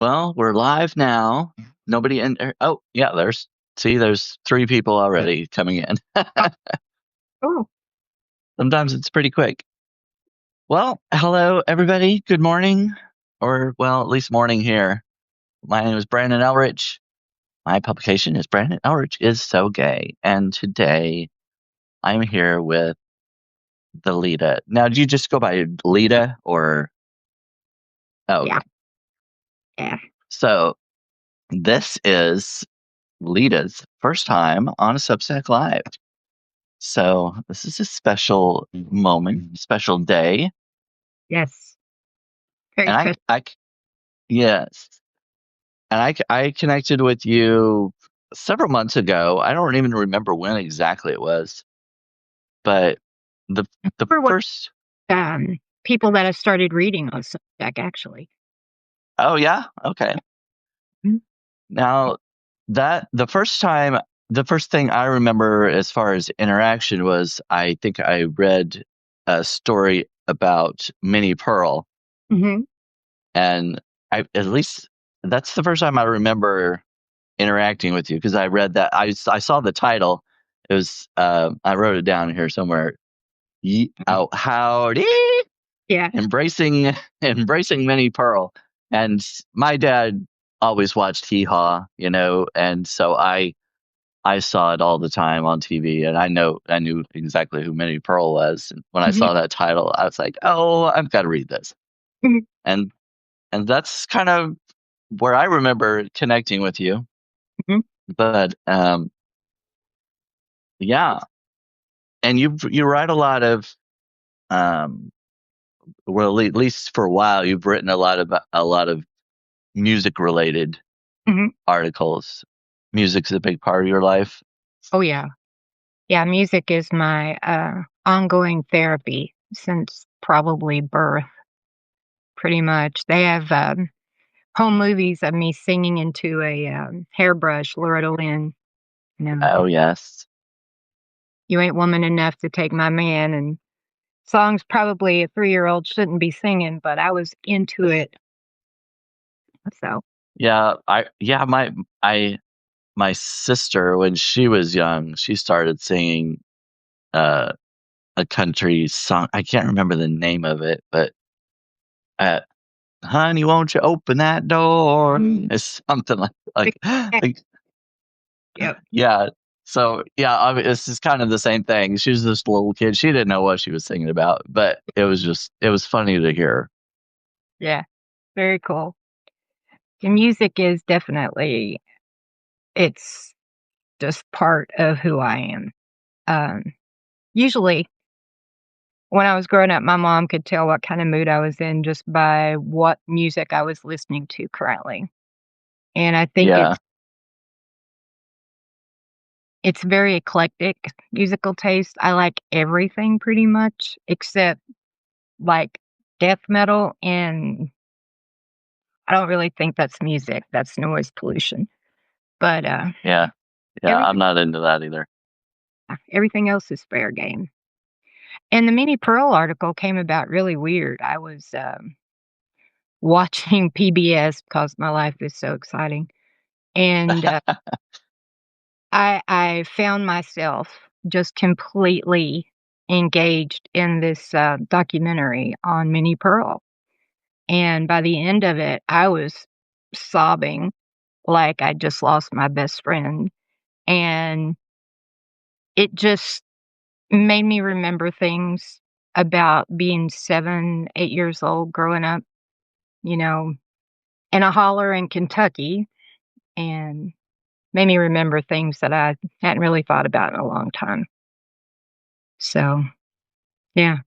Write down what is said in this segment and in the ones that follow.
Well, we're live now. Nobody in. Oh, yeah. There's 3 people already coming in. Oh, Sometimes it's pretty quick. Well, hello everybody. Good morning, or well, at least morning here. My name is Brandon Ellrich. My publication is Brandon Ellrich is So Gay, and today I'm here with TheLeetta. Now, do you just go by Lita or? Oh, yeah, okay. yeah. So this is Lita's first time on a Substack Live. So this is a special moment, special day, Yes. Very and special. yes, and I connected with you several months ago. I don't even remember when exactly it was, but the the For what first. people that have started reading on Substack, actually. Oh yeah, okay. Mhm. Now that the first thing I remember as far as interaction was I think I read a story about Minnie Pearl. Mhm. And at least that's the first time I remember interacting with you because I read that I saw the title. It was I wrote it down here somewhere. Oh, howdy, Yeah. embracing embracing Minnie Pearl. And my dad always watched Hee Haw, and so I saw it all the time on TV, and I knew exactly who Minnie Pearl was. And when I Mhm. saw that title, I was like, oh, I've got to read this. Mhm. And and that's kind of where I remember connecting with you. Mhm. But yeah, and you write a lot of um, well, at least for a while, you've written a lot of music related Mhm. articles. Music's a big part of your life. Oh, yeah. Yeah, music is my ongoing therapy since probably birth, pretty much. They have home movies of me singing into a hairbrush, Loretta Lynn. Oh yes, You ain't woman enough to take my man, and songs probably a 3-year-old shouldn't be singing, but I was into it. So, yeah. I my sister when she was young, she started singing uh, a country song. I can't remember the name of it, but uh, honey, won't you open that door? It's something like yep. yeah. So yeah, I mean, it's just kind of the same thing. She was this little kid. She didn't know what she was singing about, but it was funny to hear. Yeah, very cool. The music is definitely it's just part of who I am. Um, Usually, when I was growing up, my mom could tell what kind of mood I was in just by what music I was listening to currently, and I think Yeah, it's very eclectic musical taste. I like everything pretty much except, like, death metal, and I don't really think that's music, that's noise pollution, but, yeah, yeah. I'm everything not into that either. everything else is fair game. And the Minnie Pearl article came about really weird. I was, watching PBS because my life is so exciting, and, I found myself just completely engaged in this, documentary on Minnie Pearl, and by the end of it, I was sobbing like I just lost my best friend, and it just made me remember things about being 7, 8 years old growing up, you know, in a holler in Kentucky, and made me remember things that I hadn't really thought about in a long time. So, yeah.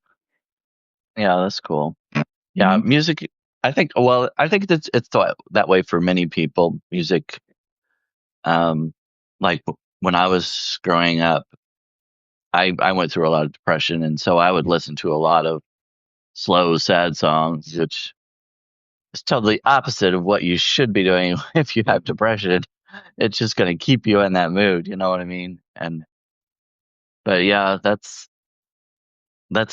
Yeah, that's cool. Yeah, Mhm. music. I think it's that way for many people. Music, um, like when I was growing up, I went through a lot of depression, and so I would listen to a lot of slow, sad songs, which is totally opposite of what you should be doing if you have depression. It's just going to keep you in that mood. You know what I mean? But yeah, that's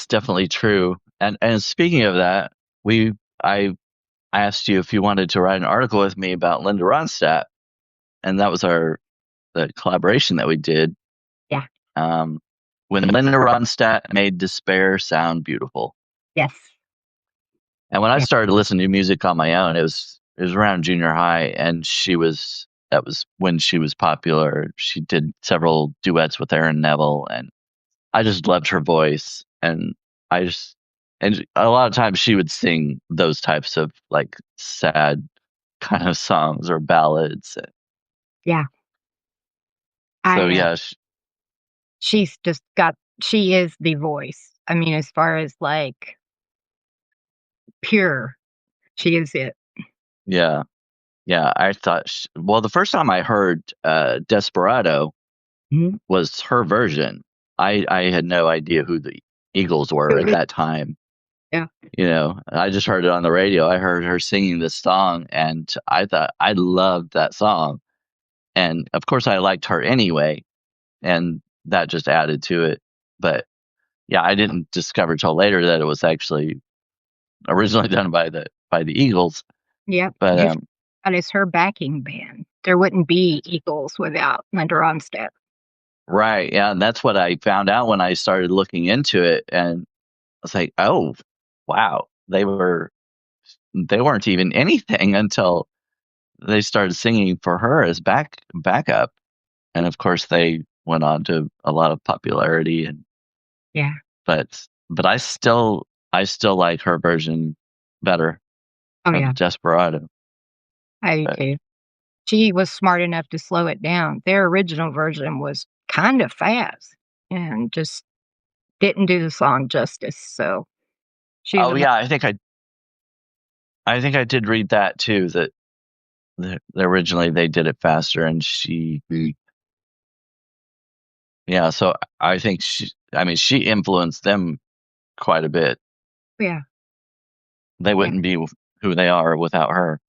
definitely true. And speaking of that, we I I asked you if you wanted to write an article with me about Linda Ronstadt, and that was the collaboration that we did. Yeah. Um, when Linda Ronstadt made despair sound beautiful. Yes. And when I Yeah. started listening to music on my own, it was around junior high, and that was when she was popular. She did several duets with Aaron Neville, and I just loved her voice. I just and a lot of times she would sing those types of like sad kind of songs or ballads. Yeah. So I yeah, she's just got she is the voice. I mean, as far as like pure, she is it. yeah, yeah. I thought, well, the first time I heard Desperado Mhm. was her version. I had no idea who the Eagles were at that time. Yeah. I just heard it on the radio. I heard her singing this song, and I thought I loved that song. And of course, I liked her anyway, and that just added to it. But yeah, I didn't discover till later that it was actually originally done by the Eagles. Yep. But That is her backing band. There wouldn't be Eagles without Linda Ronstadt. right, yeah, and that's what I found out when I started looking into it, and I was like, oh, wow, they weren't even anything until they started singing for her as backup, and of course they went on to a lot of popularity. And Yeah. but I still like her version better Oh, yeah. of Desperado. I do But too. She was smart enough to slow it down. Their original version was kind of fast and just didn't do the song justice. So she's oh a yeah, I think I did read that too, that originally they did it faster, and yeah, so I think she influenced them quite a bit. yeah, They yeah. wouldn't be who they are without her.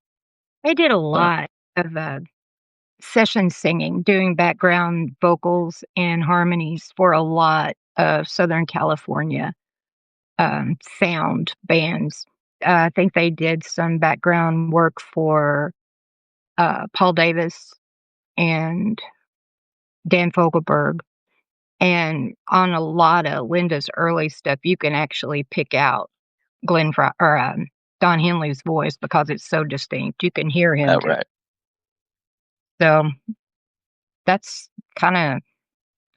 They did a But lot of session singing, doing background vocals and harmonies for a lot of Southern California sound bands. I think they did some background work for Paul Davis and Dan Fogelberg. And on a lot of Linda's early stuff, you can actually pick out Don Henley's voice because it's so distinct. You can hear him just right. so that's kind of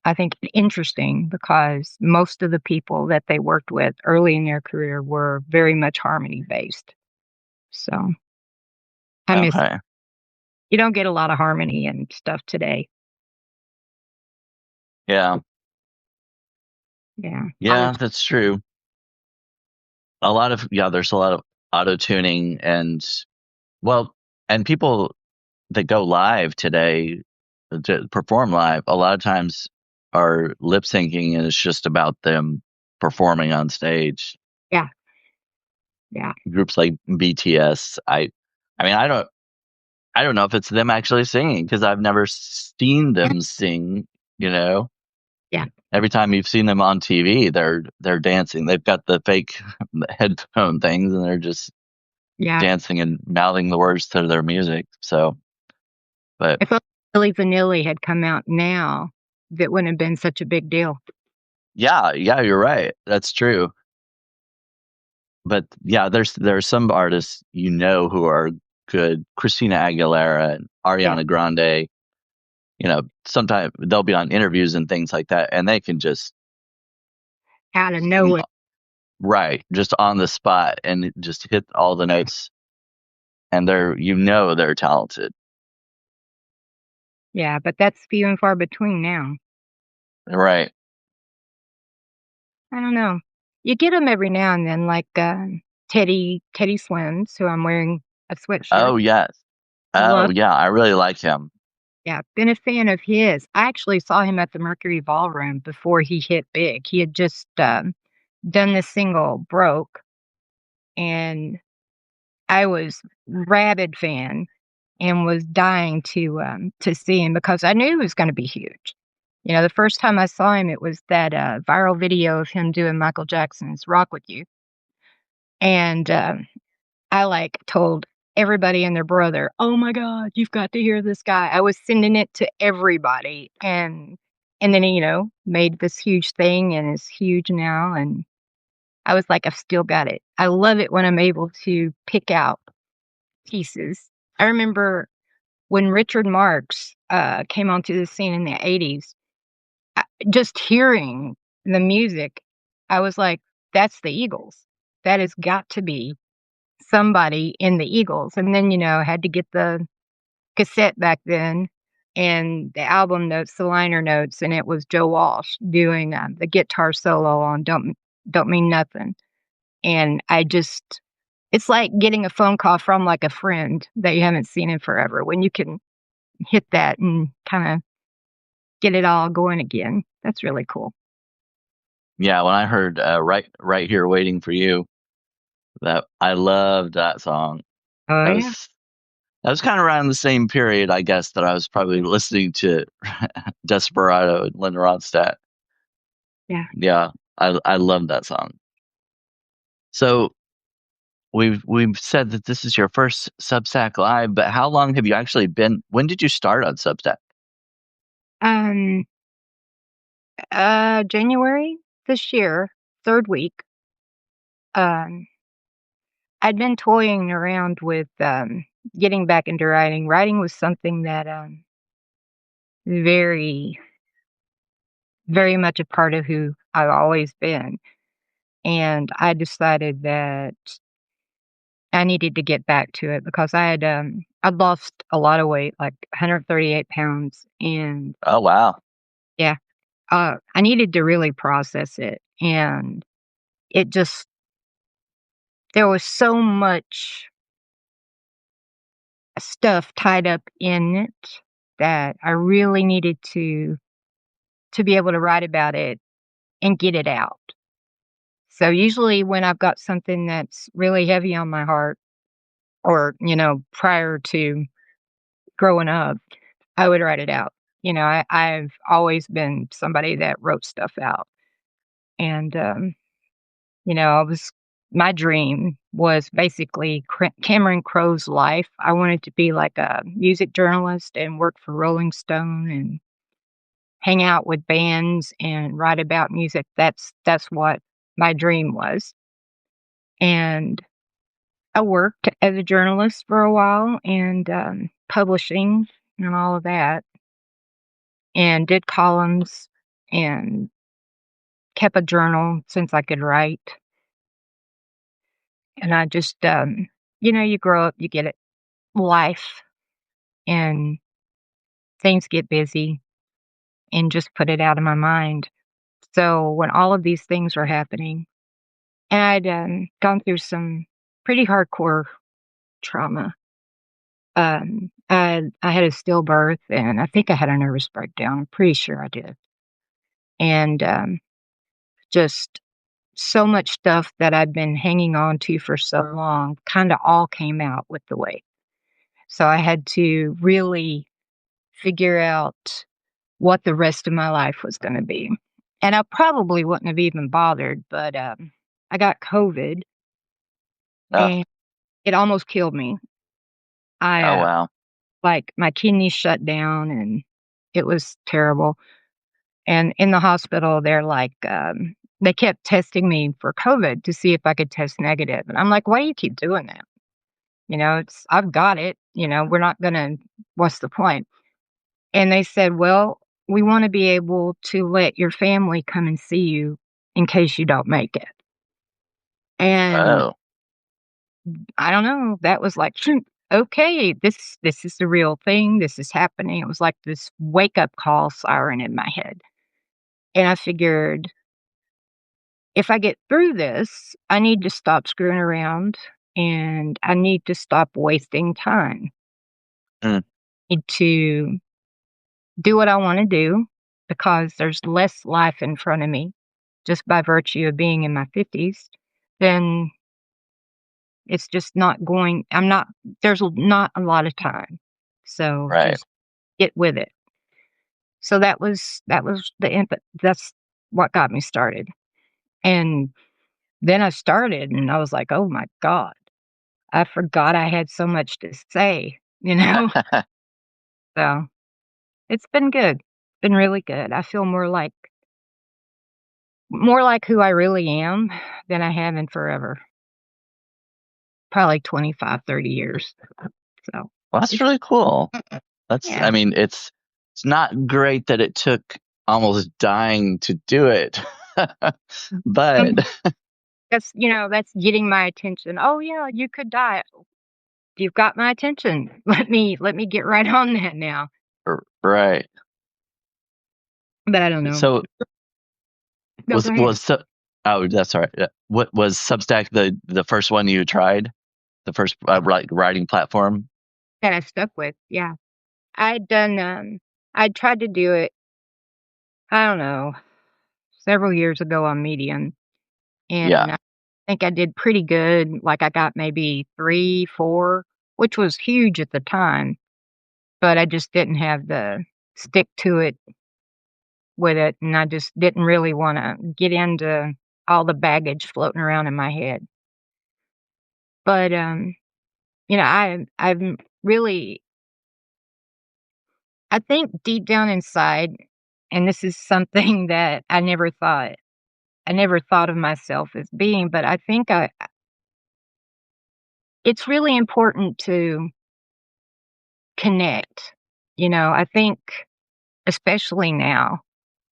I think interesting because most of the people that they worked with early in their career were very much harmony based. So I miss Okay. you don't get a lot of harmony and stuff today. Yeah. Yeah. Yeah, that's true. There's a lot of auto tuning, well, and people that go live today to perform live a lot of times are lip syncing, and it's just about them performing on stage. Yeah. Yeah. Groups like BTS, I mean, I don't know if it's them actually singing, because I've never seen them sing, you know. Yeah. Every time you've seen them on TV, they're dancing. They've got the fake headphone things, and they're just Yeah. dancing and mouthing the words to their music. So, but If Milli Vanilli had come out now, that wouldn't have been such a big deal. yeah, yeah, you're right. That's true. But yeah, there's some artists who are good. Christina Aguilera and Yeah. Ariana Grande. Sometimes they'll be on interviews and things like that, and they can just Out of sing nowhere. right, just on the spot, and just hit all the notes, and they're talented. Yeah, but that's few and far between now. Right. I don't know. You get them every now and then, like, Teddy Swims, who I'm wearing a sweatshirt. Oh yes. Oh Love yeah, I really like him. yeah, been a fan of his. I actually saw him at the Mercury Ballroom before he hit big. He had just, done the single "Broke," and I was rabid fan and was dying to see him because I knew he was gonna be huge. The first time I saw him, it was that, viral video of him doing Michael Jackson's "Rock With You," and, I, like, told everybody and their brother, "Oh my god, you've got to hear this guy." I was sending it to everybody, and then he, made this huge thing and is huge now, and I was like, "I've still got it." I love it when I'm able to pick out pieces. I remember when Richard Marx, came onto the scene in the '80s, just hearing the music, I was like, "That's the Eagles. That has got to be somebody in the Eagles." And then, I had to get the cassette back then and the album notes, the liner notes, and it was Joe Walsh doing, the guitar solo on Don't Mean Nothing. And it's like getting a phone call from, like, a friend that you haven't seen in forever when you can hit that and kinda get it all going again. That's really cool. Yeah, when I heard right here waiting for you, that I loved that song. Oh, That yeah. was that was kind of around the same period, I guess, that I was probably listening to Desperado and Linda Ronstadt. Yeah. Yeah, I love that song. So we've said that this is your first Substack live, but how long have you actually been? When did you start on Substack? Um, January this year, 3rd week. Um, I'd been toying around with, getting back into writing. Writing was something that, very, very much a part of who I've always been, and I decided that I needed to get back to it because I'd lost a lot of weight, like 138 pounds, and Oh wow. yeah, I needed to really process it, and it just there was so much stuff tied up in it that I really needed to be able to write about it and get it out. So usually when I've got something that's really heavy on my heart or, prior to growing up, I would write it out. I've always been somebody that wrote stuff out. And, I was my dream was basically Cameron Crowe's life. I wanted to be like a music journalist and work for Rolling Stone and hang out with bands and write about music. That's what my dream was. And I worked as a journalist for a while and publishing and all of that, and did columns and kept a journal since I could write. And I just, you grow up, you get it, life, and things get busy, and just put it out of my mind. So when all of these things were happening, and I'd gone through some pretty hardcore trauma. I had a stillbirth, and I think I had a nervous breakdown. I'm pretty sure I did. And just so much stuff that I'd been hanging on to for so long kind of all came out with the weight. So I had to really figure out what the rest of my life was going to be. And I probably wouldn't have even bothered, but I got COVID Oh, and it almost killed me. I oh wow. like my kidneys shut down and it was terrible. And in the hospital, they're like, they kept testing me for COVID to see if I could test negative. And I'm like, why do you keep doing that? I've got it. We're not going to, what's the point? And they said, well, we want to be able to let your family come and see you in case you don't make it. And Oh, I don't know, that was like, "Phew, okay, this is the real thing. This is happening." It was like this wake up call siren in my head. And I figured if I get through this, I need to stop screwing around and I need to stop wasting time. mm, I need to do what I want to do because there's less life in front of me just by virtue of being in my 50s, then it's just not going, there's not a lot of time. So right. just get with it. So that was the input. That's what got me started. And then I started and I was like, "Oh my god." I forgot I had so much to say, you know? So, it's been good. Been really good. I feel more like who I really am than I have in forever. Probably 25, 30 years. So, Well, that's it's really cool. I yeah. mean, it's not great that it took almost dying to do it, but Mhm. That's getting my attention. "Oh, yeah, you could die. You've got my attention. Let me get right on that now." right. But I don't know. So No, go ahead. was oh, that's all right. What was Substack the first one you tried? The first writing platform? That I stuck with, yeah. I'd done, I'd tried to do it, I don't know, several years ago on Medium, Yeah, and I think I did pretty good, like, I got maybe 3, 4, which was huge at the time, but I just didn't have the stick to it with it, and I just didn't really wanna get into all the baggage floating around in my head. But, I'm really I think deep down inside, and this is something that I never thought of myself as being, but I think it's really important to connect. I think especially now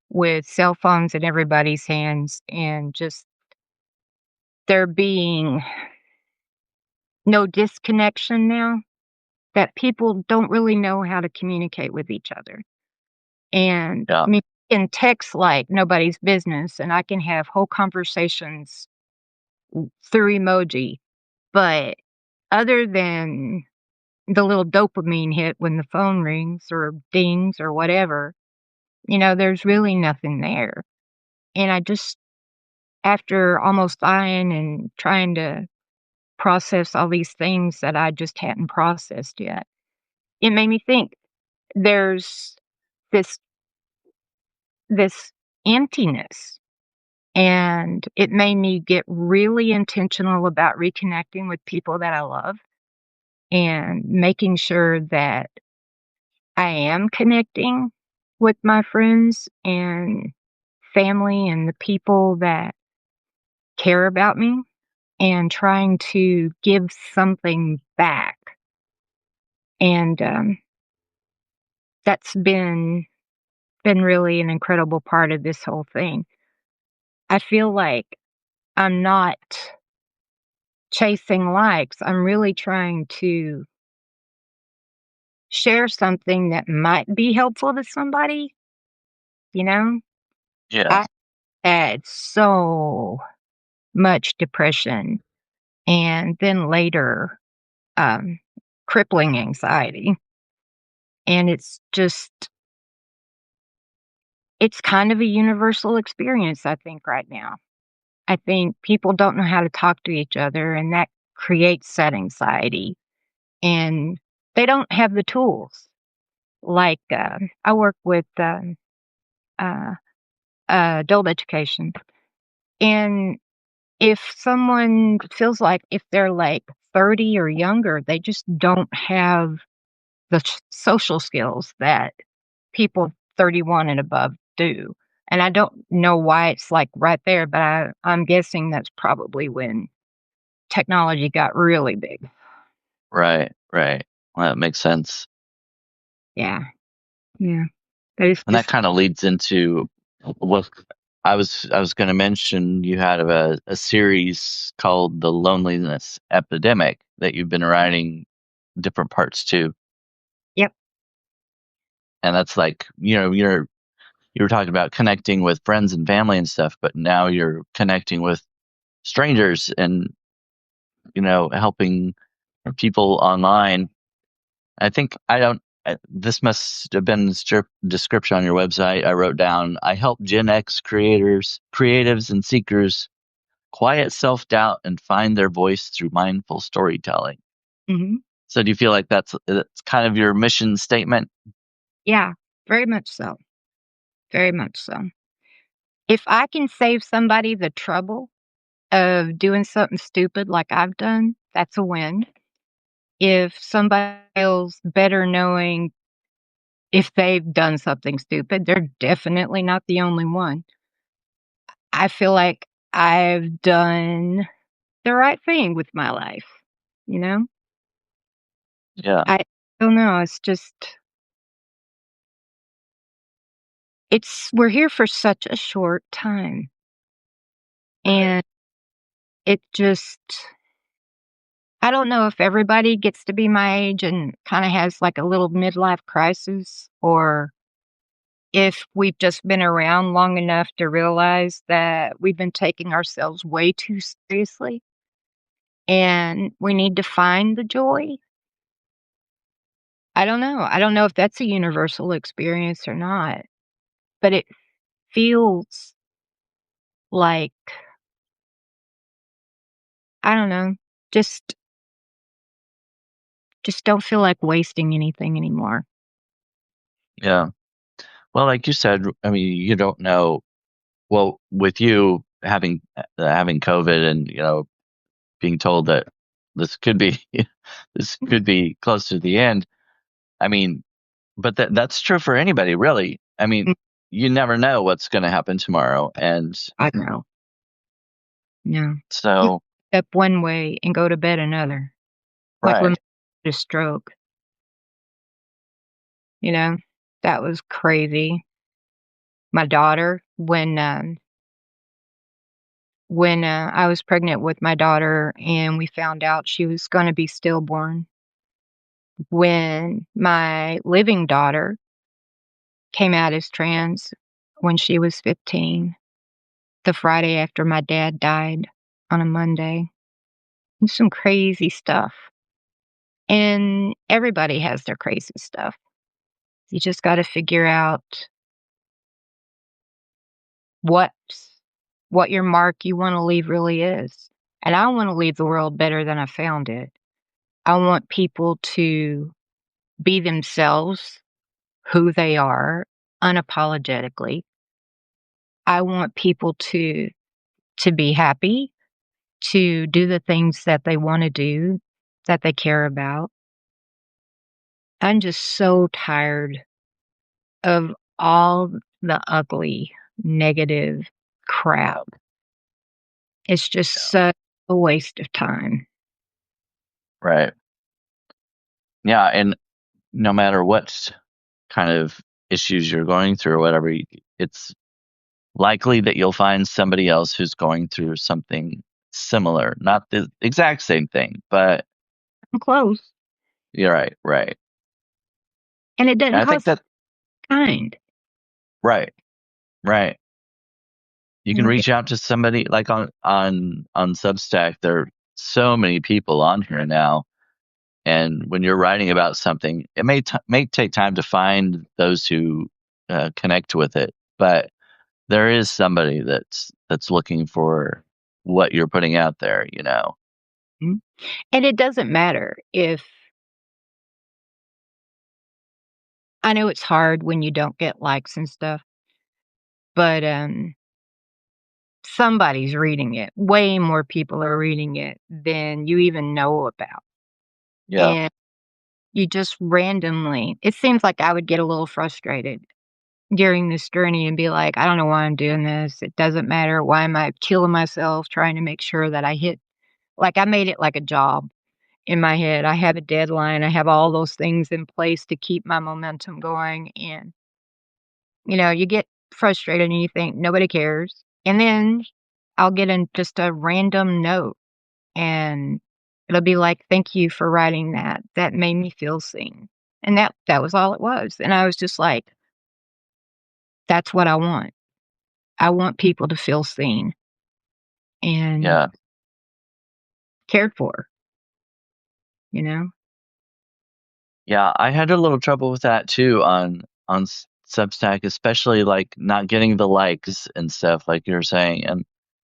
with cell phones in everybody's hands and just there being no disconnection now, that people don't really know how to communicate with each other. And yeah, I mean, in text like nobody's business, and I can have whole conversations through emoji, but other than the little dopamine hit when the phone rings or dings or whatever, there's really nothing there. And I just, after almost dying and trying to process all these things that I just hadn't processed yet, it made me think there's this this emptiness. And it made me get really intentional about reconnecting with people that I love and making sure that I am connecting with my friends and family and the people that care about me and trying to give something back. And that's been really an incredible part of this whole thing. I feel like I'm not chasing likes. I'm really trying to share something that might be helpful to somebody, you know? yeah. I had so much depression and then later, um, crippling anxiety. And it's kind of a universal experience, I think, right now. I think people don't know how to talk to each other, and that creates that anxiety. And they don't have the tools. Like, I work with uh, adult education. And if someone feels like if they're like 30 or younger, they just don't have the social skills that people 31 and above do. And I don't know why it's like right there, but I'm guessing that's probably when technology got really big. Right, right. Well, that makes sense. Yeah. Yeah. But it's And that just, kind of leads into what I was going to mention. You had a series called The Loneliness Epidemic that you've been writing different parts to. yep. And that's like, you were talking about connecting with friends and family and stuff, but now you're connecting with strangers and, helping people online. I think I don't. This must have been the description on your website. I wrote down. I help Gen X creatives, and seekers quiet self doubt and find their voice through mindful storytelling. Hmm. So, do you feel like that's kind of your mission statement? Yeah. Very much so. Very much so. If I can save somebody the trouble of doing something stupid like I've done, that's a win. If somebody feels better knowing if they've done something stupid, they're definitely not the only one. I feel like I've done the right thing with my life, you know? Yeah. I don't know, it's just we're here for such a short time, Right. and it just I don't know if everybody gets to be my age and kinda has, like, a little midlife crisis, or if we've just been around long enough to realize that we've been taking ourselves way too seriously, and we need to find the joy. I don't know. I don't know if that's a universal experience or not, but it feels like, I don't know, just don't feel like wasting anything anymore. Yeah. Well, like you said, I mean, you don't know. Well, with you having COVID and being told that this could be this could be close to the end. I mean, but that's true for anybody, really. I mean, Mm, you never know what's going to happen tomorrow, and I know. No. You so wake up one way and go to bed another, like when right. a stroke, you know? That was crazy. My daughter, I was pregnant with my daughter and we found out she was gonna be stillborn, when my living daughter came out as trans when she was 15, the Friday after my dad died on a Monday. It's some crazy stuff. And everybody has their crazy stuff. You just gotta figure out what what your mark you wanna leave really is. And I wanna leave the world better than I found it. I want people to be themselves, who they are, unapologetically. I want people to be happy, to do the things that they wanna do, that they care about. I'm just so tired of all the ugly, negative crap. Yeah. It's just Yeah. such a waste of time. Right. Yeah, and no matter what kind of issues you're going through or whatever, it's likely that you'll find somebody else who's going through something similar, not the exact same thing, but I'm close, you're right, right. and it And doesn't I think cost that kind. right, right. You can You know, reach out to somebody like on Substack. There are so many people on here now, and when you're writing about something, it may take time to find those who connect with it, but there is somebody that's looking for what you're putting out there. mhm, and it doesn't matter if I know it's hard when you don't get likes and stuff, but, somebody's reading it. Way more people are reading it than you even know about, Yeah, and you just randomly it seems like I would get a little frustrated during this journey and be like, "I don't know why I'm doing this. It doesn't matter. Why am I killing myself trying to make sure that I hit" like, I made it like a job in my head. I have a deadline. I have all those things in place to keep my momentum going, and, you get frustrated and you think, "Nobody cares." And then I'll get in just a random note, and it'll be like, "Thank you for writing that. That made me feel seen." And that was all it was, and I was just like, "That's what I want. I want people to feel seen and yeah, cared for," you know? yeah. I had a little trouble with that too on Substack, especially like not getting the likes and stuff, like you're saying. And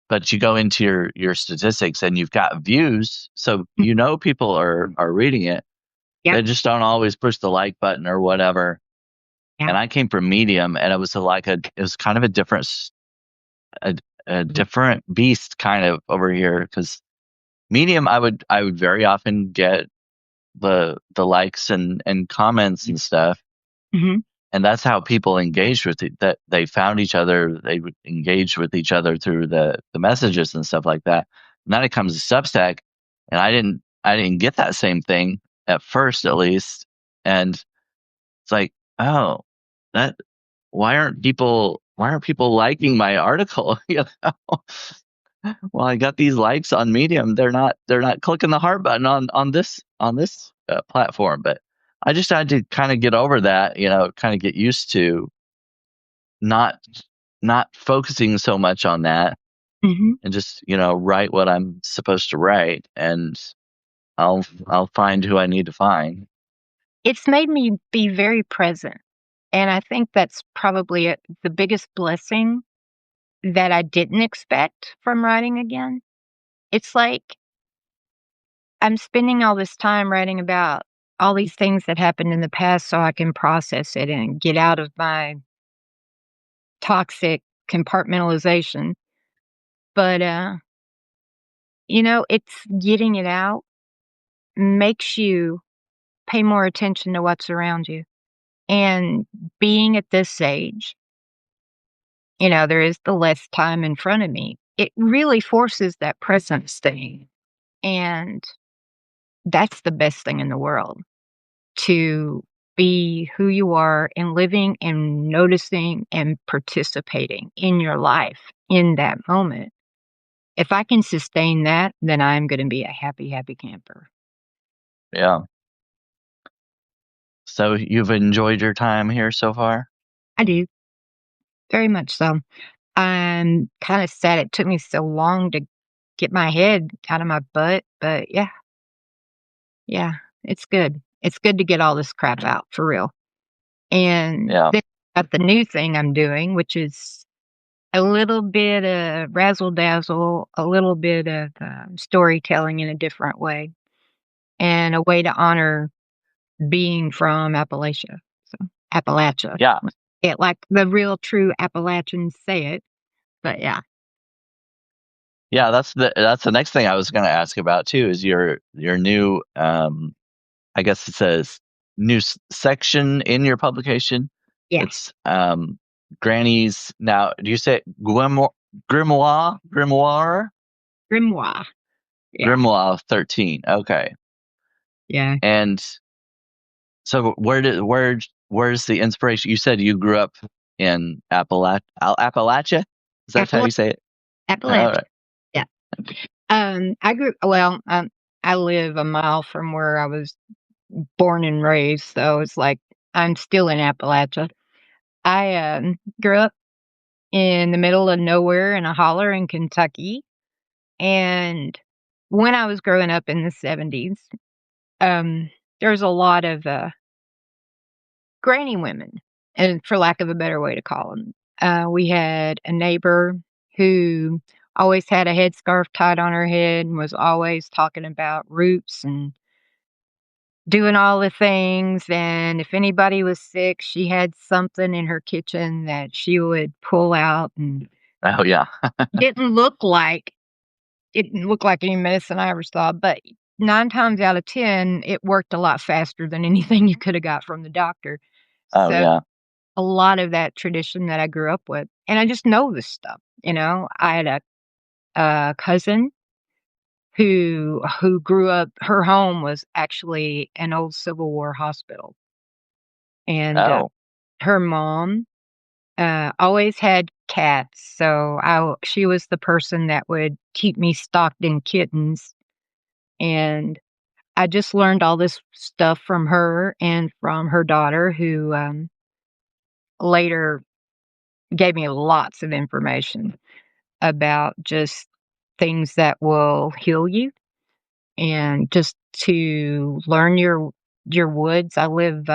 but you go into your statistics and you've got views, so Mm, people are reading it. yep, They just don't always push the like button or whatever. yeah, And I came from Medium, and it was kind of a different beast kind of over here because Medium, I would very often get the likes and comments and stuff, Mhm. and that's how people engaged with it. That they found each other, they would engage with each other through the messages and stuff like that. And then it comes to Substack, and I didn't get that same thing at first, at least, and it's like, oh, that why aren't people liking my article? Well, I got these likes on Medium. They're not clicking the heart button on this platform. But I just had to kind of get over that, kind of get used to not not focusing so much on that, Mhm. and just write what I'm supposed to write, and I'll find who I need to find. It's made me be very present, and I think that's probably the biggest blessing that I didn't expect from writing again. It's like I'm spending all this time writing about all these things that happened in the past so I can process it and get out of my toxic compartmentalization. But, it's getting it out makes you pay more attention to what's around you. And being at this age, there is the less time in front of me. It really forces that presence thing. And that's the best thing in the world, to be who you are and living and noticing and participating in your life in that moment. If I can sustain that, then I'm going to be a happy, happy camper. Yeah. So you've enjoyed your time here so far? I do, very much so. I'm kind of sad it took me so long to get my head out of my butt, but yeah, yeah, it's good. It's good to get all this crap out for real. And Yeah. then got the new thing I'm doing, which is a little bit of razzle dazzle, a little bit of storytelling in a different way, and a way to honor being from Appalachia. So, Appalachia. Yeah. It like the real true Appalachians say it. But yeah, Yeah, that's the next thing I was going to ask about too, is your new, I guess it says new section in your publication. yeah, It's Granny's, now do you say grimoire grimoire. Yeah, grimoire 13? Okay. yeah. And so where's the inspiration? You said you grew up in Appalachia? Is that how Appala- you say it? All Appalachia. right. Yeah. I live a mile from where I was born and raised, so it's like I'm still in Appalachia. I grew up in the middle of nowhere in a holler in Kentucky, and when I was growing up in the 70s, um, there's a lot of granny women, and for lack of a better way to call them. We had a neighbor who always had a headscarf tied on her head and was always talking about roots and doing all the things. And if anybody was sick, she had something in her kitchen that she would pull out, and Oh yeah. didn't look like it didn't look like any medicine I ever saw, but 9 times out of 10, it worked a lot faster than anything you coulda got from the doctor. Oh So, yeah. a lot of that tradition that I grew up with, and I just know this stuff. I had a cousin who grew up, her home was actually an old Civil War hospital, and, Oh. her mom, always had cats, so she was the person that would keep me stocked in kittens, and I just learned all this stuff from her and from her daughter who, later gave me lots of information about just things that will heal you and just to learn your woods. I live,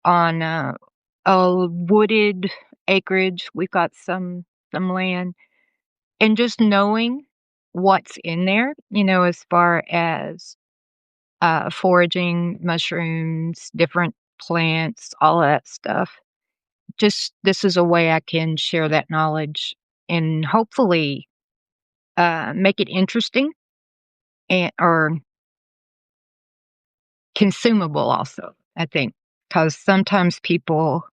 on, a wooded acreage. We've got some land, and just knowing what's in there, as far as, foraging, mushrooms, different plants, all of that stuff. Just this is a way I can share that knowledge and hopefully, make it interesting and or consumable also, I think, because sometimes people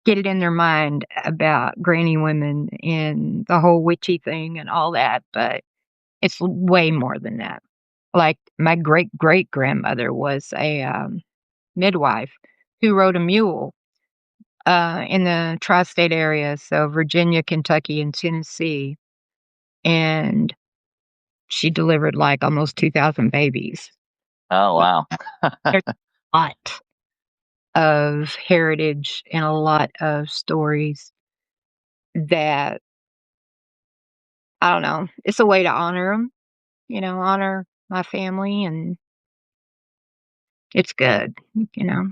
get it in their mind about granny women and the whole witchy thing and all that, but it's way more than that. Like, my great-great-grandmother was a, midwife who rode a mule, in the tri-state area, so Virginia, Kentucky, and Tennessee, and she delivered, like, almost 2,000 babies. Oh, Yeah, wow. there's a lot of heritage and a lot of stories that I don't know, it's a way to honor them, honor my family, and it's good, you know?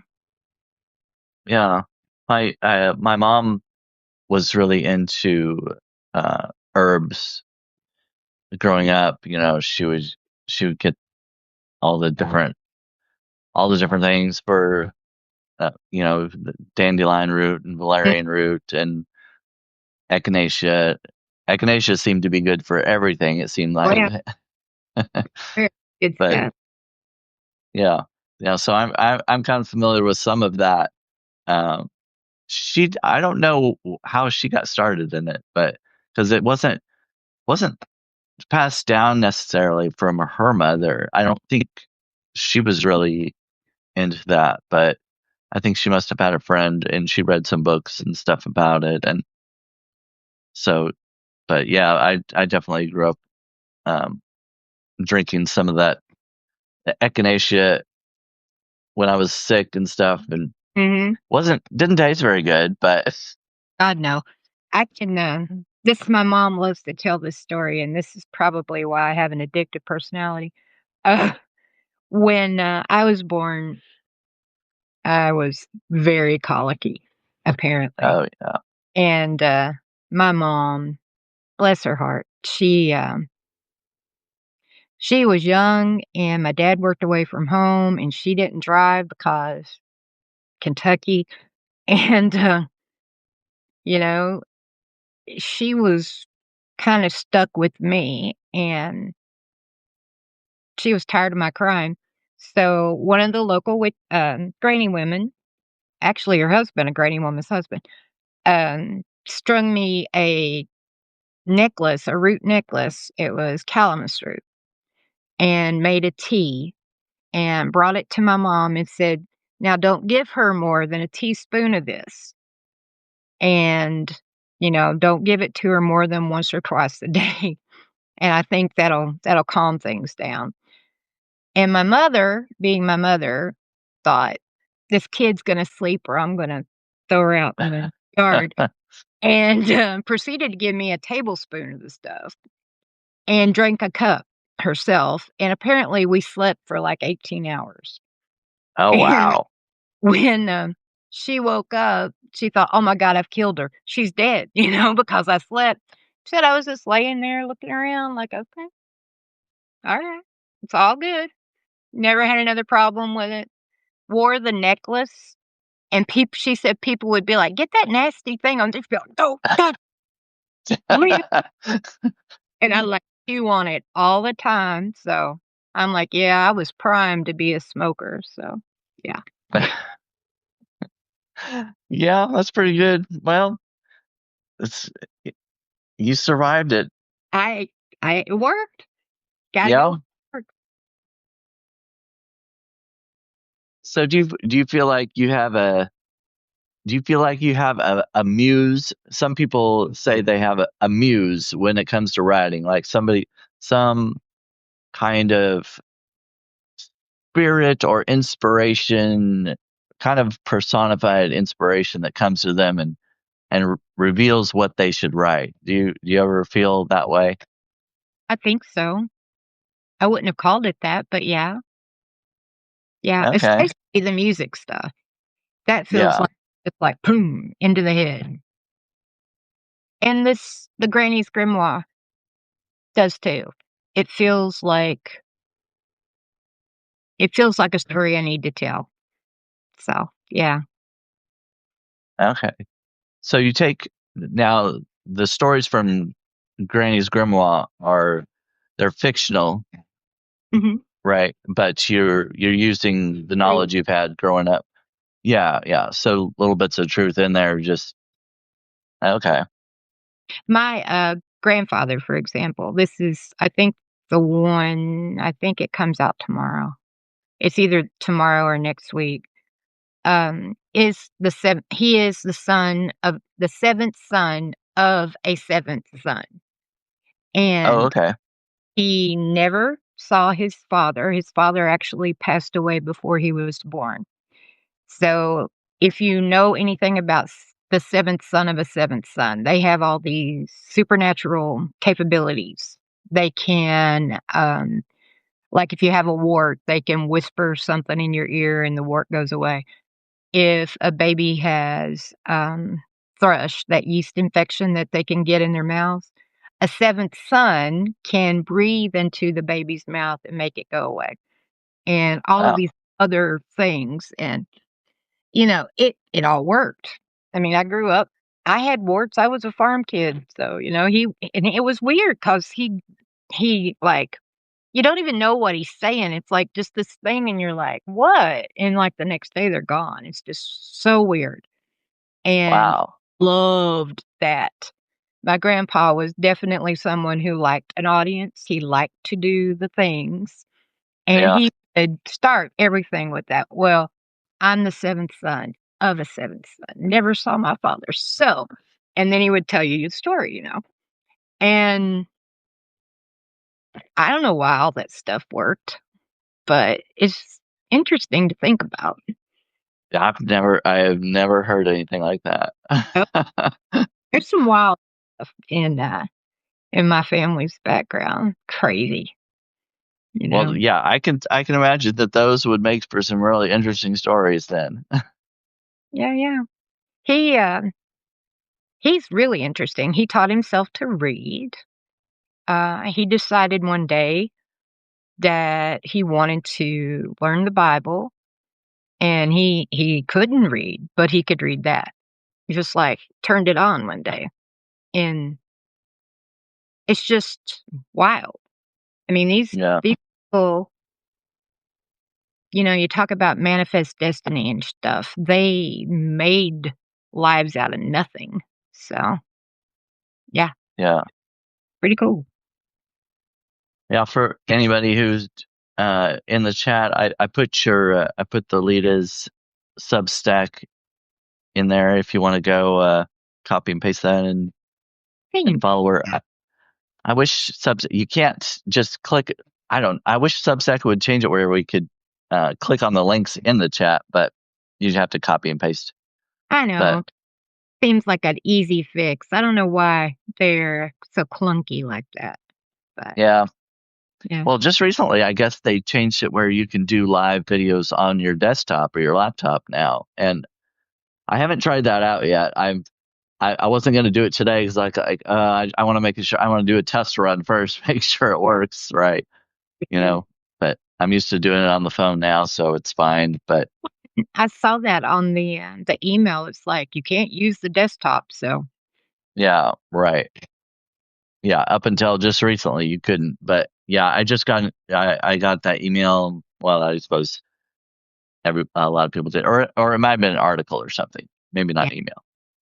Yeah. My mom was really into herbs growing up. She would get all the different all the different things for the dandelion root and Mm, valerian root and echinacea. Echinacea seemed to be good for everything, it seemed oh, like. yeah, very good But stuff. yeah, yeah. So I'm kind of familiar with some of that. Um, I don't know how she got started in it, but because it wasn't passed down necessarily from her mother. I don't think she was really into that, but I think she must have had a friend and she read some books and stuff about it. And so, but yeah, I definitely grew up um, drinking some of that echinacea when I was sick and stuff, and Mhm. wasn't didn't taste very good, but God, no. I can, this my mom loves to tell this story, and this is probably why I have an addictive personality. Uh, when, I was born, I was very colicky, apparently, oh yeah, and, my mom, bless her heart, she was young, and my dad worked away from home, and she didn't drive because Kentucky, and, you know, she was kinda stuck with me, and she was tired of my crying. So one of the local granny women, actually her husband, a granny woman's husband, strung me a necklace, a root necklace. It was calamus root, and made a tea and brought it to my mom and said, "Now don't give her more than a teaspoon of this, and don't give it to her more than once or twice a day." And I think that'll calm things down. And my mother, being my mother, thought, "This kid's gonna sleep or I'm gonna throw her out in the yard," and, proceeded to give me a tablespoon of the stuff and drank a cup herself, and apparently we slept for, like, 18 hours. oh And wow. when, she woke up, she thought, "Oh my god, I've killed her. She's dead," because I slept. She said I was just laying there looking around like, "Okay, alright. It's all good." Never had another problem with it. Wore the necklace, and she said people would be like, "Get that nasty thing on." Just be like, "No, God, leave it." And I like chew on it all the time, so I'm like, "Yeah, I was primed to be a smoker," so, yeah. Yeah, that's pretty good. Well, it's you survived it. I it worked. Gotta Yeah. go work. So do you feel like you have a muse? Some people say they have a muse when it comes to writing, like some kind of spirit or inspiration, kind of personified inspiration that comes to them and reveals what they should write. Do you ever feel that way? I think so. I wouldn't have called it that, but yeah. Yeah, Okay. especially the music stuff. That feels Yeah. like it's like, boom, into the head. And the Granny's Grimoire does too. It feels like it feels like a story I need to tell. So, yeah. Okay. So you take now the stories from Granny's Grimoire they're fictional. Mhm. right? But you're using the True. knowledge you've had growing up. Yeah, yeah. So little bits of truth in there. Just okay. My, grandfather, for example, this is, I think, the one I think it comes out tomorrow. It's either tomorrow or next week. He is the 7th son of a 7th son, Oh, and okay. he never saw his father. His father actually passed away before he was born. So, if you know anything about the 7th son of a 7th son, they have all these supernatural capabilities. They can, like if you have a wart, they can whisper something in your ear and the wart goes away. If a baby has, thrush, that yeast infection that they can get in their mouths, a 7th son can breathe into the baby's mouth and make it go away, and all of Wow. these other things, and, it all worked. I mean, I grew up I had warts, I was a farm kid, so, he and it was weird because like, you don't even know what he's saying, it's like just this thing, and you're like, "What?" And, like, the next day, they're gone, it's just so weird, and Wow. loved that. My grandpa was definitely someone who liked an audience, he liked to do the things, and Yeah. he would start everything with that, "Well, I'm the 7th son of a 7th son, never saw my father, so," and then he would tell you your story, and I don't know why all that stuff worked, but it's interesting to think about. I have never heard anything like that. Yep. There's some wild stuff in my family's background. Crazy, you Well, know? yeah, I can imagine that those would make for some really interesting stories then. Yeah, yeah. He, he's really interesting. He taught himself to read. He decided one day that he wanted to learn the Bible, and he couldn't read, but he could read that. He just, like, turned it on one day, and it's just wild. I mean, Yeah, these people, you talk about manifest destiny and stuff. They made lives out of nothing. So, yeah, yeah. pretty cool. Yeah, for anybody who's in the chat, I put the Leeta's Substack in there if you want to go copy and paste that and Thanks. follow her. I wish Subs you can't just click. I wish Substack would change it where we could click on the links in the chat, but you'd have to copy and paste. I But know. Seems like an easy fix. I don't know why they're so clunky like that. But yeah, yeah. well, just recently, I guess they changed it where you can do live videos on your desktop or your laptop now, and I haven't tried that out yet. I wasn't going to do it today because I want to make sure I want to do a test run first, make sure it works right, you know. But I'm used to doing it on the phone now, so it's fine. But I saw that on the email. It's like you can't use the desktop. So yeah, right. Yeah, up until just recently you couldn't. But yeah, I got that email. Well, I suppose a lot of people did, or it might have been an article or something. Maybe yeah. not email.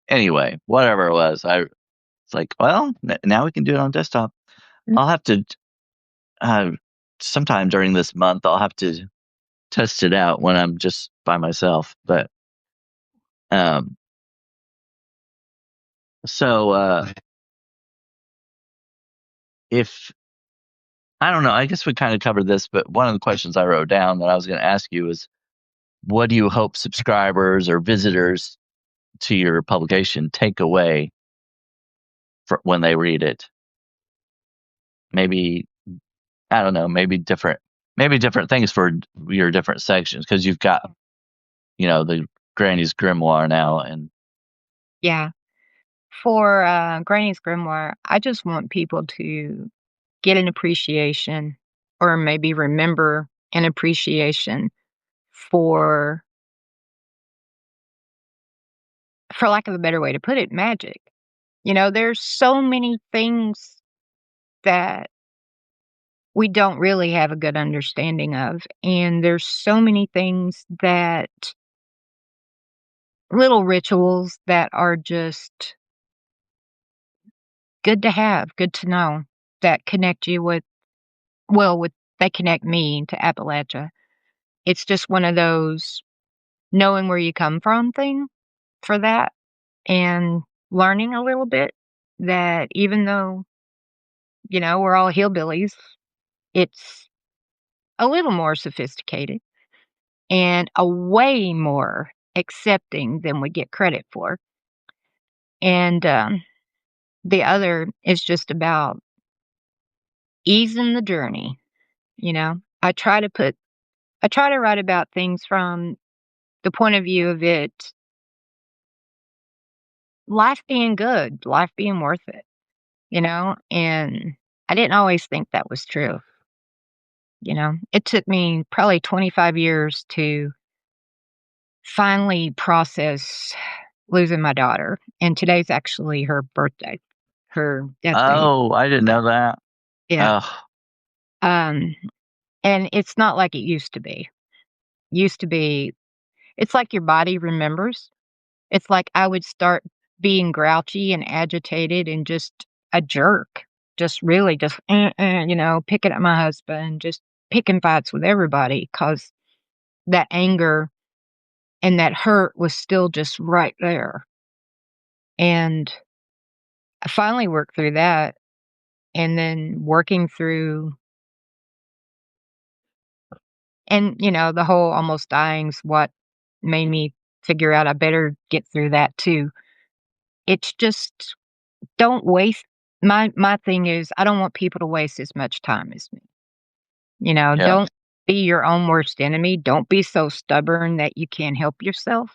Anyway, whatever it was, I it's like, well, now we can do it on desktop. I'll have to uh, sometime during this month. I'll have to test it out when I'm just by myself. But um, so if I don't know, I guess we kind of covered this. But one of the questions I wrote down that I was going to ask you is, what do you hope subscribers or visitors to your publication take away when they read it? Maybe I don't know, maybe different things for your different sections because you've got the Granny's Grimoire now, and Yeah. For Granny's Grimoire, I just want people to get an appreciation or maybe remember an appreciation for lack of a better way to put it, magic. There's so many things that we don't really have a good understanding of, and there's so many things that little rituals that are just good to have, good to know, that connect you with well, with they connect me to Appalachia. It's just one of those knowing where you come from thing for that, and learning a little bit that even though, we're all hillbillies, it's a little more sophisticated and a way more accepting than we get credit for. And the other is just about easing the journey. I try to write about things from the point of view of life being good, life being worth it, and I didn't always think that was true. It took me probably 25 years to finally process losing my daughter, and today's actually her birthday, her death day. Oh, I didn't know that. Yeah. Oh, Um, and it's not like it used to be. Used to be, it's like your body remembers. It's like I would start being grouchy and agitated and just a jerk, just really just, picking at my husband, just picking fights with everybody because that anger and that hurt was still just right there. And I finally worked through that, and then working through, and, the whole almost dying's what made me figure out I better get through that too. It's just don't waste my thing is I don't want people to waste as much time as me. yeah, Don't be your own worst enemy. Don't be so stubborn that you can't help yourself,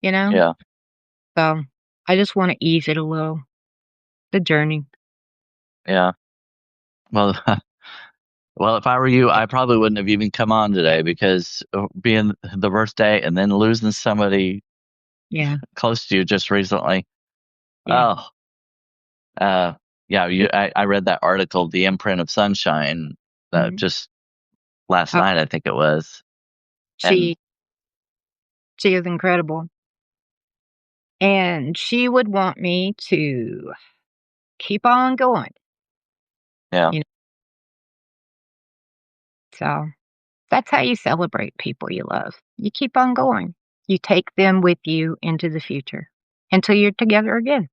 you know? yeah, So I just want to ease it a little, the journey. yeah. Well, well, if I were you, I probably wouldn't have even come on today because being the birthday and then losing somebody Yeah. close to you just recently. Yeah. Oh, uh, yeah. I read that article, "The Imprint of Sunshine," Mhm. just last Oh, night, I think it was, and she she is incredible. And she would want me to keep on going, yeah, you know. So that's how you celebrate people you love. You keep on going. You take them with you into the future until you're together again.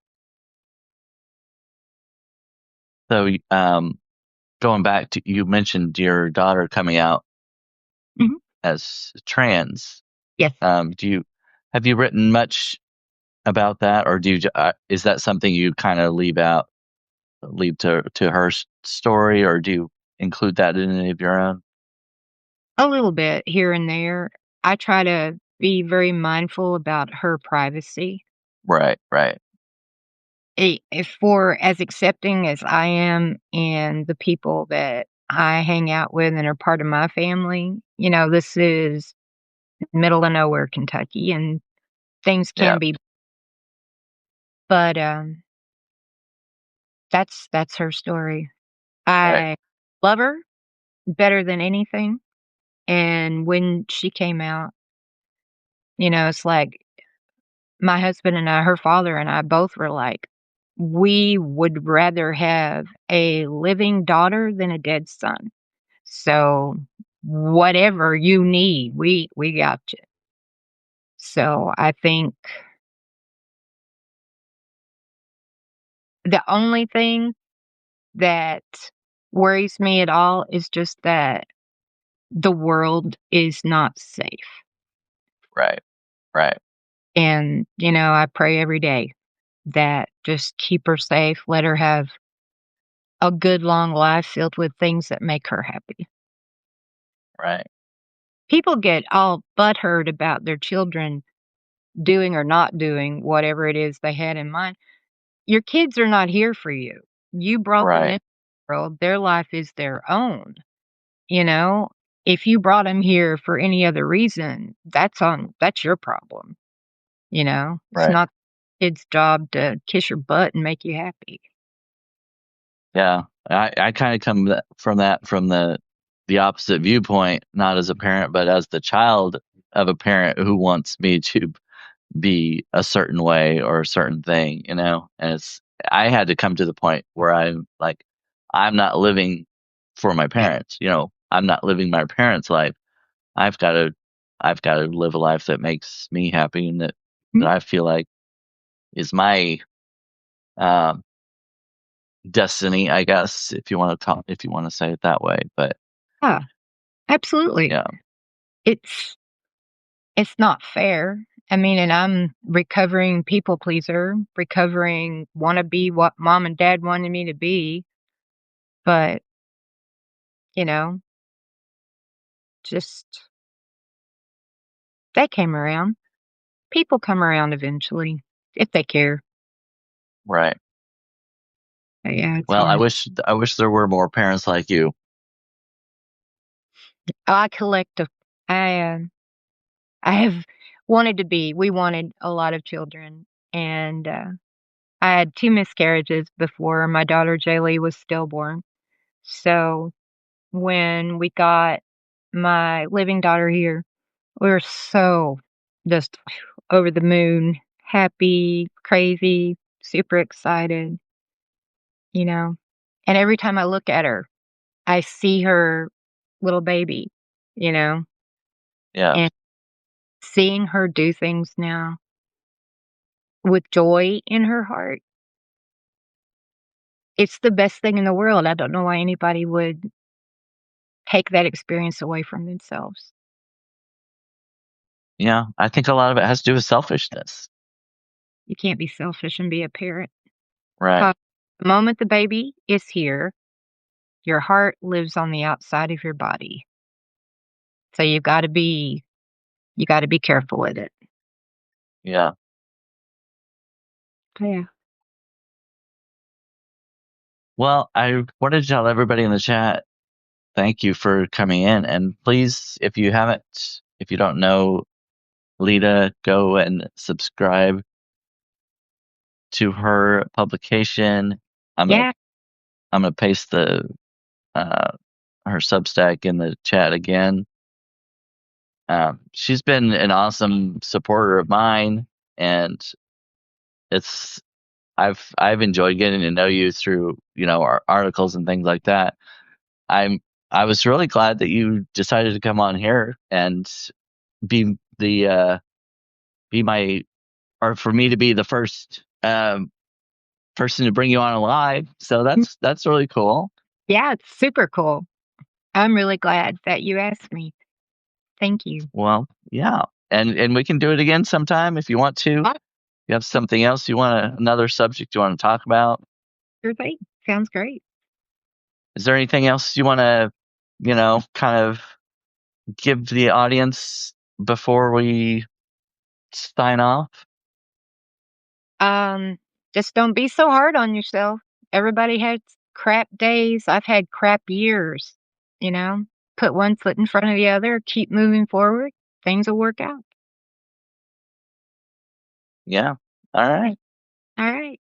so going back to you mentioned your daughter coming out Mhm. as trans. Yes. Do you have you written much about that, or is that something you kind of leave to her story, or do you include that in any of your own? A little bit here and there. I try to be very mindful about her privacy. Right, right. If for as accepting as I am and the people that I hang out with and are part of my family, this is middle of nowhere Kentucky and things Yeah, can be, but that's her story. right, I love her better than anything. And when she came out, it's like my husband and I, her father and I both were like, we would rather have a living daughter than a dead son. So whatever you need, we got you. So I think the only thing that worries me at all is just that the world is not safe. right, right, And, I pray every day that just keep her safe, let her have a good long life filled with things that make her happy. right, People get all butthurt about their children doing or not doing whatever it is they had in mind. Your kids are not here for you. You brought them right, into the world. Their life is their own. You know, if you brought them here for any other reason, that's your problem. It's right. not the kid's job to kiss your butt and make you happy. Yeah. I kind of come from the opposite viewpoint, not as a parent, but as the child of a parent who wants me to be a certain way or a certain thing, you know? And I had to come to the point where I'm like, I'm not living for my parents, you know, I'm not living my parents' life. I've got to, I've got to live a life that makes me happy and that I feel like is my, um, destiny, I guess, if you want to say it that way. But Yeah, absolutely. yeah, It's it's not fair. I mean, and I'm recovering people pleaser, recovering wanna be what mom and dad wanted me to be, but, you know, just they came around. People come around eventually if they care. right. But yeah, it's Well, hard. I wish there were more parents like you. I collect a I, I have wanted to be we wanted a lot of children, and, I had 2 miscarriages before my daughter Jaylee was stillborn. So, when we got my living daughter here, we were so just over the moon, happy, crazy, super excited, you know? And every time I look at her, I see her little baby, you know? Yeah. And seeing her do things now with joy in her heart, it's the best thing in the world. I don't know why anybody would take that experience away from themselves. Yeah. I think a lot of it has to do with selfishness. You can't be selfish and be a parent. Right. 'Cause the moment the baby is here, your heart lives on the outside of your body. So you gotta be careful with it. Yeah. Yeah. Well, I wanted to tell everybody in the chat, thank you for coming in. And please, if you don't know Lita, go and subscribe to her publication. I'm gonna Yeah. I'm gonna paste the uh, her Substack in the chat again. She's been an awesome supporter of mine, and it's I've enjoyed getting to know you through our articles and things like that. I'm I was really glad that you decided to come on here and be the be my or for me to be the first person to bring you on live. So that's really cool. Yeah, it's super cool. I'm really glad that you asked me. Thank you. Well, yeah, and we can do it again sometime if you want to. Oh, You have something else another subject you want to talk about? sure thing. Sounds great. Is there anything else you want to, kind of give the audience before we sign off? Um, just don't be so hard on yourself. Everybody has crap days. I've had crap years, you know? Put one foot in front of the other, keep moving forward. Things will work out. Yeah. All right. All right.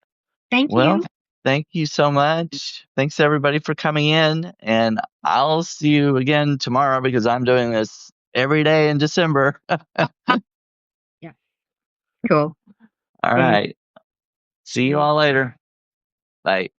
Thank Well, you. thank you so much. Thanks everybody for coming in, and I'll see you again tomorrow because I'm doing this every day in December. Yeah. Cool. All Thanks. right. See you all later. Bye.